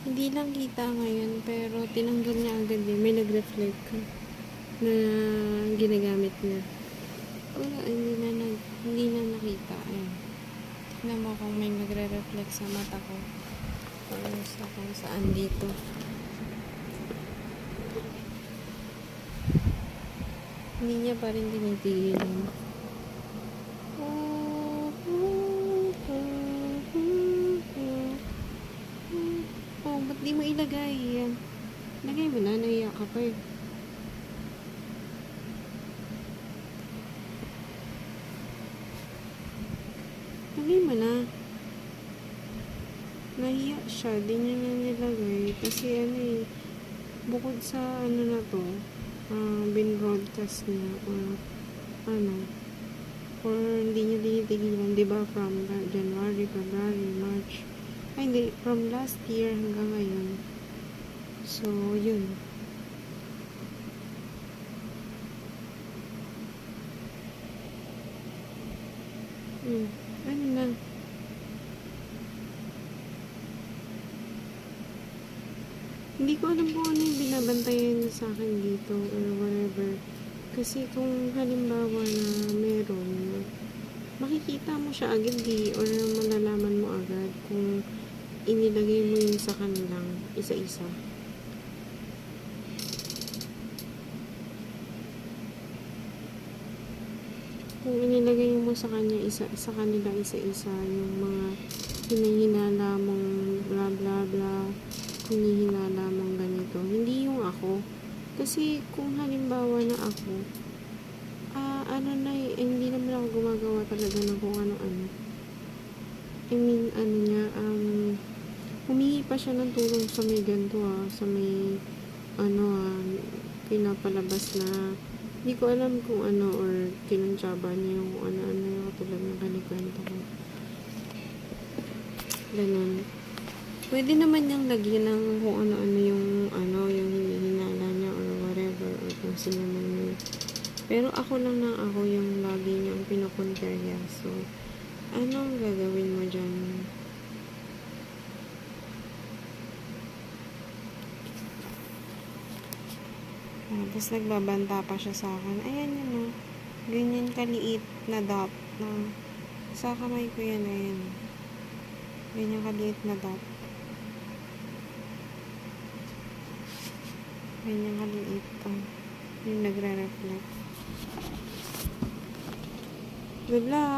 Hindi lang kita ngayon, pero tinanggal niya agad eh. May nag-reflect na ginagamit niya. Wala, hindi na nakita. Ayan. Tignan mo kung may nagre-reflect sa mata ko. O sa kung saan dito. Hindi niya pa rin tinitigilan. Oh, ba't di mo ilagay yan? Lagay mo na, naiyak ka pa eh. Lagay mo na. Nahiya siya, di niya na nilagay. Kasi ano eh, bukod sa ano na to, bin-broadcast niya, or hindi niya tinitigilan, di ba, from January, February, March, ay hindi, from last year hanggang ngayon. So, yun. Ano na? Hindi ko alam kung ano yung binabantayan niya sa akin dito or whatever. Kasi kung halimbawa na meron, makikita mo siya agad or malalaman mo agad kung inilagay mo yun sa kanilang isa-isa. Kung inilagay mo sa kanila isa-isa yung mga hinahinala mong bla bla bla, hinihinala mong ganito, hindi yung ako. Kasi kung halimbawa na ako, hindi naman ako gumagawa talaga ng kung ano-ano. I mean, humingi pa siya ng tulong sa may ganito sa may, pinapalabas na, hindi ko alam kung ano, or kinuntsaba niya yung ano-ano yung katulad ng kanikwento ko. Ganun. Pwede naman niyang lagyan ng kung ano-ano yung hinihinala niya or whatever, or kung sino man yun. Pero ako lang yung lagi niyang pinukonterya. So, anong gagawin mo dyan? Tapos nagbabanta pa siya sa akin. Ayan yun ganyan kaliit na dot na sa kamay ko yan. Ayan. Ganyan kaliit na dot. Ganyan kaliit. Yung nagre-reflect. Good luck!